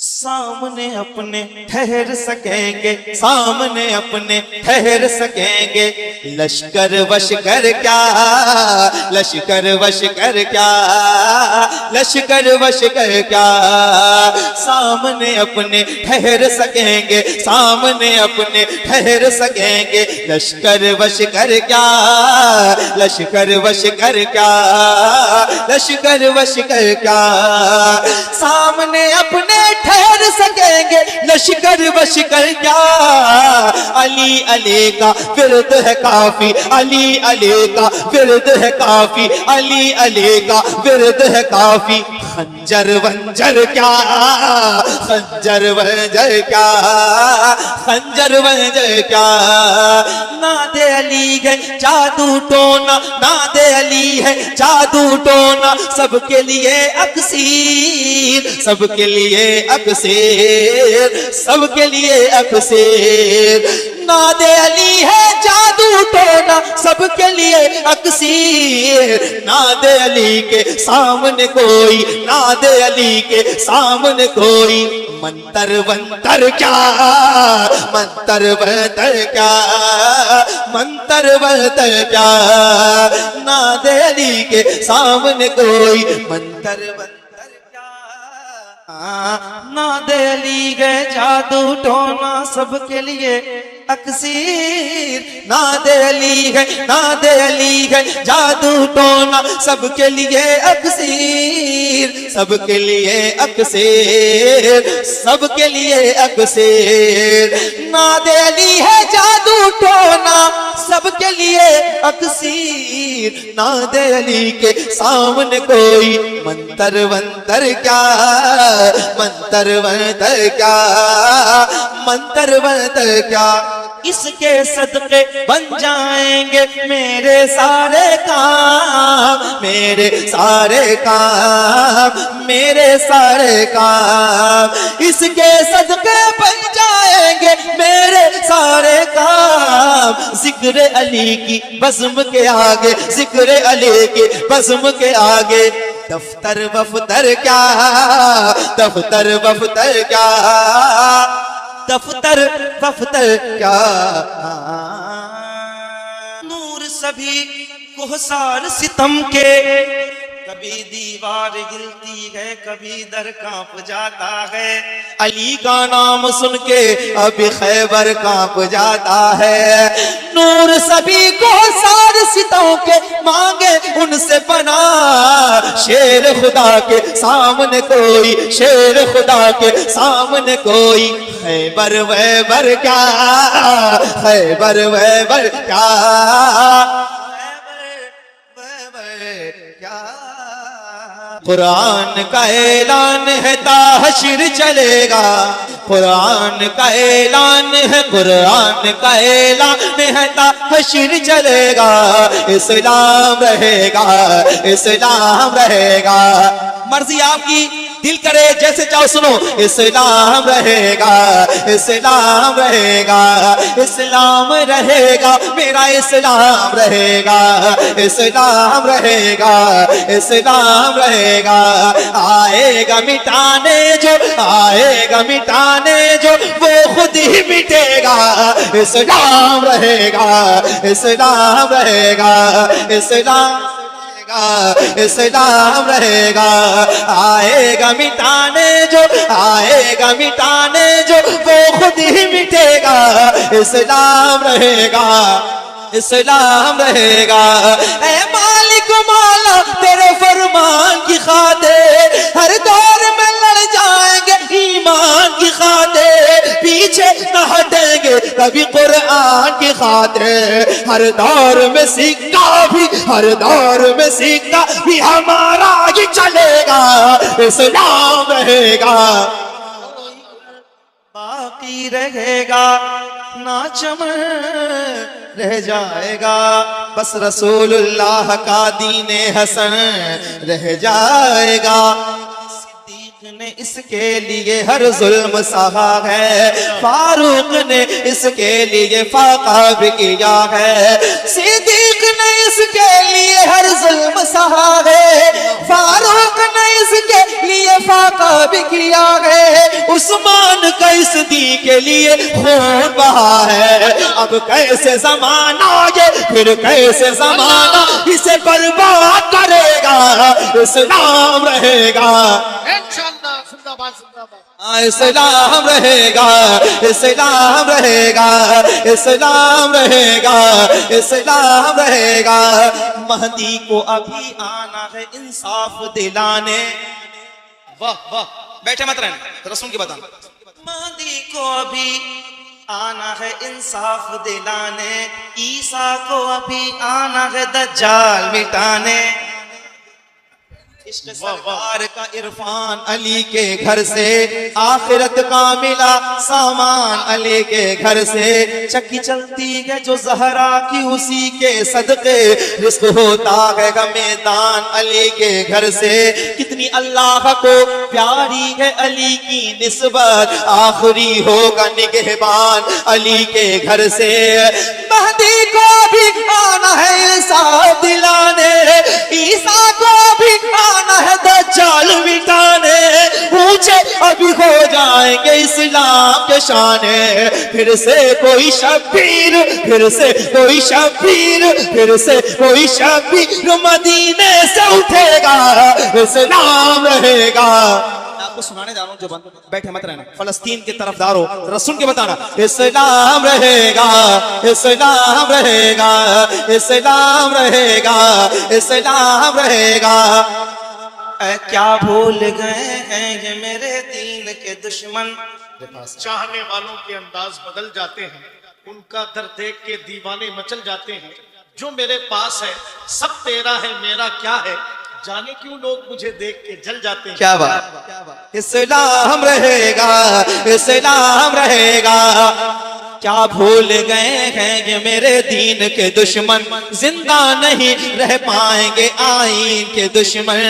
सामने अपने ठहर सकेंगे, सामने अपने ठहर सकेंगे। लश्कर वश कर क्या, लश्कर वश कर क्या, लश्कर वश कर क्या। सामने अपने ठहर सकेंगे, सामने अपने ठहर सकेंगे। लश्कर वश कर क्या, लश्कर वश कर क्या, लश्कर वश कर क्या। सामने अपने ठहर सकेंगे, लश्कर वश कर क्या। अली अली का विरद है काफी, अली अली का विरद है काफी, अली अली का विरद है काफी। खंजर वंजर क्या, खंजर वंजर क्या, खंजर वंजर क्या। नादे अली है जादू टोना, नादे अली है जादू टोना। सबके लिए अक्सीर, सबके लिए अक्सीर, सबके लिए अक्सीर। नादे अली है जादू टोना, सबके लिए अक्सीर। नादे अली के सामने कोई, नादे अली के सामने कोई। मंतर वंतर क्या, मंतर वंतर क्या, मंतर वंतर क्या। नादे अली के सामने कोई मंतर वंतर क्या। नादे अली गए जादू टोना, सबके लिए अक्सीर। नादे अली है, नादे अली है जादू टोना, सबके लिए अक्सीर, सबके लिए अक्सीर, सबके लिए अक्सीर। नादे अली है जादू टोना, सबके लिए अक्सीर। नादे अली के सामने कोई मंतर वंतर क्या, मंतर वंतर क्या, मंतर वंतर क्या। इसके सदके बन जाएंगे मेरे सारे काम, मेरे सारे काम, मेरे सारे काम। इसके सदके बन जाएंगे मेरे सारे काम। जिक्र अली की बज़्म के आगे, जिक्र अली की बज़्म के आगे। दफ्तर वफ्तर क्या, दफ्तर वफ्तर क्या, दफ्तर वफ्तर क्या। नूर सभी कोहसार सितम के, कभी दीवार हिलती है, कभी दर कांप जाता है। अली का नाम सुन के अभी खैबर कांप जाता है। नूर सभी कोहसार सितम के, मांगे उनसे पना। शेर खुदा के सामने कोई, शेर खुदा के सामने कोई। खैबर वैबर क्या, खैबर वैबर क्या, कुरान का ऐलान है ताहशीर चलेगा, कुरान का ऐलान है, कुरान का ऐलान है ताहशीर चलेगा। इस्लाम रहेगा, इस्लाम रहेगा। मर्जी आपकी, दिल करे जैसे चाहो सुनो। इस्लाम रहेगा, इस्लाम रहेगा, इस्लाम रहेगा, मेरा इस्लाम रहेगा, इस्लाम रहेगा, इस्लाम रहेगा। आएगा मिटाने जो, आएगा मिटाने जो, वो खुद ही मिटेगा। इस्लाम रहेगा, इस्लाम रहेगा, इस्लाम, इस्लाम रहेगा। आएगा मिटाने जो, आएगा मिटाने जो, वो खुद ही मिटेगा। इस्लाम रहेगा, इस्लाम रहेगा। ऐ मालिक मौला तेरे फरमान की खातिर, हर दौर में लड़ जाएंगे ईमान की खातिर। पीछे न हटेंगे कभी कुरान की खातिर। हर दौर में सिक्का भी, हर दौर में सिक्का भी हमारा ही चलेगा। इस्लाम रहेगा, बाकी रहेगा, ना चमन रह जाएगा। बस रसूलुल्लाह का दीने हसन रह जाएगा। ने इसके लिए हर जुल्म सहा है, फारूक ने इसके लिए फाका भी किया है। सिद्दीक ने इसके लिए हर जुल्म सहा है, फारूक ने इसके लिए फाका भी किया है। उस्मान का इस दी के लिए खून बहा है। अब कैसे जमाना ये, फिर कैसे जमाना इसे बर्बाद करेगा, इस्लाम रहेगा इंशाअल्लाह। जिंदाबाद जिंदाबाद। इस्लाम रहेगा, इस्लाम रहेगा, इस्लाम रहेगा, इस्लाम रहेगा। महदी को अभी आना है इंसाफ दिलाने। वाह वाह, बैठे मत रहना, जरा सुन के बता। महदी को अभी आना है इंसाफ दिलाने, ईसा को अभी आना है दज्जाल मिटाने। इश्क सरकार का इरफान अली के घर से, आखिरत का मिला सामान अली के घर से। चक्की चलती है जो जहरा की उसी के सदके, रिस्क होता है मैदान अली के घर से। कितनी अल्लाह को प्यारी है अली की निस्बत, आखिरी होगा निगहबान अली के घर से। महदी को भी आना है इंसाफ दिलाने, ईसा को भी आना है दज्जाल मिटाने। ऊंचे अभी हो जाएंगे इस्लाम के शाने, फिर से कोई शब्बीर, फिर से कोई शब्बीर, फिर से कोई शब्बीर मदीने से उठेगा, इस्लाम रहेगा। आपको सुनाने जा रहा हूं, जो बंद बैठे मत रहना, फलस्तीन के तरफदारों जरा सुन के बताना। इस्लाम रहेगा, इस्लाम रहेगा, इस्लाम रहेगा, इस्लाम रहेगा। क्या भूल गए हैं ये मेरे दीन के दुश्मन। चाहने वालों के अंदाज बदल जाते हैं, उनका दर देख के दीवाने मचल जाते हैं। जो मेरे पास है सब तेरा है, मेरा क्या है, जाने क्यों लोग मुझे देख के जल जाते हैं। क्या बात। इस्लाम रहेगा, इस्लाम रहेगा। क्या भूल गए हैं ये मेरे दीन के दुश्मन, जिंदा नहीं रह पाएंगे आईन के दुश्मन।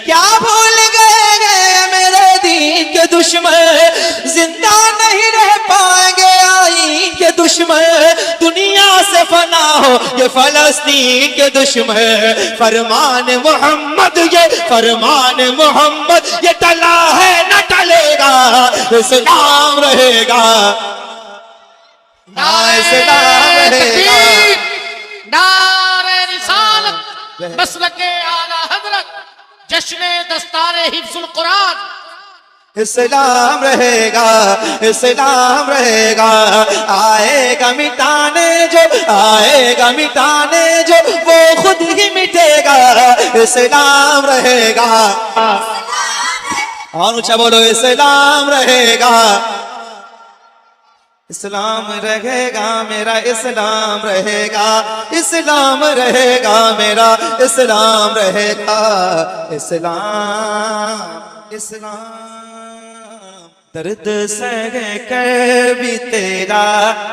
क्या भूल गए हैं मेरे दीन के दुश्मन, जिंदा नहीं रह पाएंगे आईन के दुश्मन। दुनिया से फना हो ये फलस्तीन के दुश्मन। फरमान मोहम्मद, ये फरमान मोहम्मद, ये टला है न टलेगा, इस्लाम रहेगा। नारे तकबीर, नारे रिसालत, मसलके आला हजरत, जश्न दस्तारे हिफ्जुल कुरान। इस्लाम रहेगा, इस्लाम रहेगा। आएगा मिटाने जो, आएगा मिटाने जो, वो खुद ही मिटेगा, इस्लाम रहेगा। और ऊंचा बोलो, इस्लाम रहेगा, इस्लाम रहेगा मेरा, इस्लाम रहेगा, इस्लाम रहेगा मेरा, इस्लाम रहेगा। इस्लाम इस्लाम दर्द सह कर भी तेरा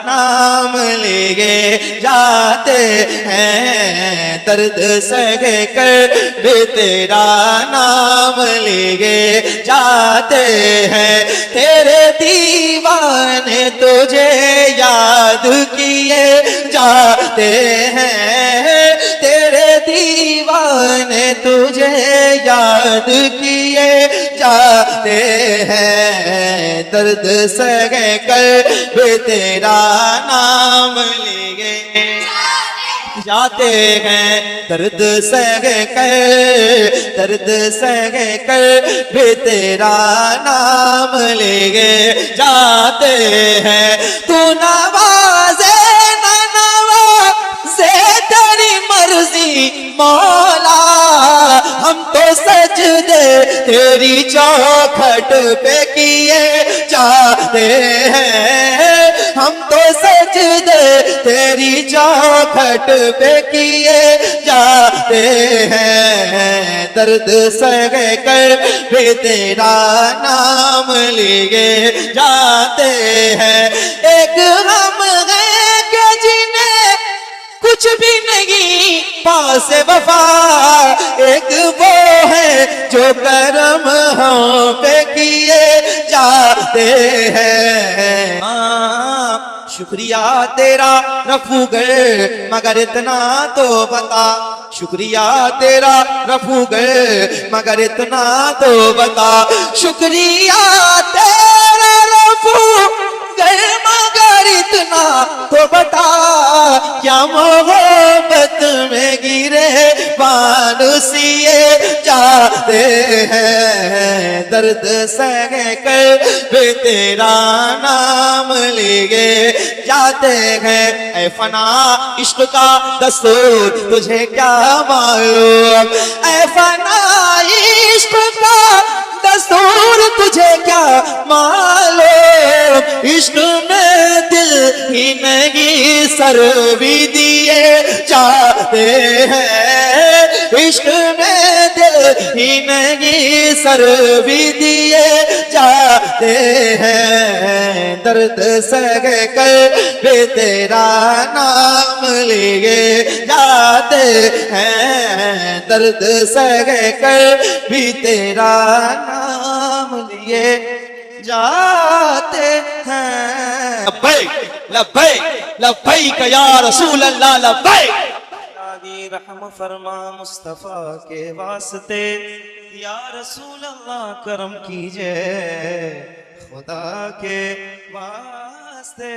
नाम लेके जाते हैं, दर्द सह कर भी तेरा नाम लेके जाते हैं। तेरे दीवाने तुझे याद किए जाते हैं, तेरे दीवाने तुझे याद किए जाते हैं। दर्द सह कर भी तेरा नाम लेके जाते हैं, दर्द सह कर, दर्द सह कर भी तेरा नाम लेके जाते हैं। तू नवाजे न नवाजे तेरी मर्जी मौला, हम तो सजदे तेरी चौखट पे किए जाते हैं, हम तो सजदे तेरी चौखट पे किए जाते हैं। दर्द सह कर भी तेरा नाम लिए जाते हैं। एक हम हैं कि जिन्हें कुछ भी नहीं पास वफा, एक वो है जो करम हम पे किए जाते हैं। शुक्रिया तेरा रफू गए मगर इतना तो बता, शुक्रिया तेरा रफू गए मगर इतना तो बता, शुक्रिया तेरा जाते हैं दर्द सह कर वे तेरा नाम लिए जाते हैं। ऐ फना इश्क का दस्तूर तुझे क्या मालूम, ऐ फना इश्क का दस्तूर तुझे क्या मालूम, इश्क में दिल ही नहीं सर भी दिए जाते हैं, इश्क में दिल ही नहीं सर भी दिए जाते हैं। दर्द सह कर वे तेरा नाम लिए जाते हैं, दर्द सह कर भी तेरा नाम लिए जाते हैं। लब्बैक लब्बैक लब्बैक या रसूल अल्लाह लब्बैक। रहम फरमा मुस्तफा के वास्ते या रसूल अल्लाह करम कीजिए खुदा के वास्ते।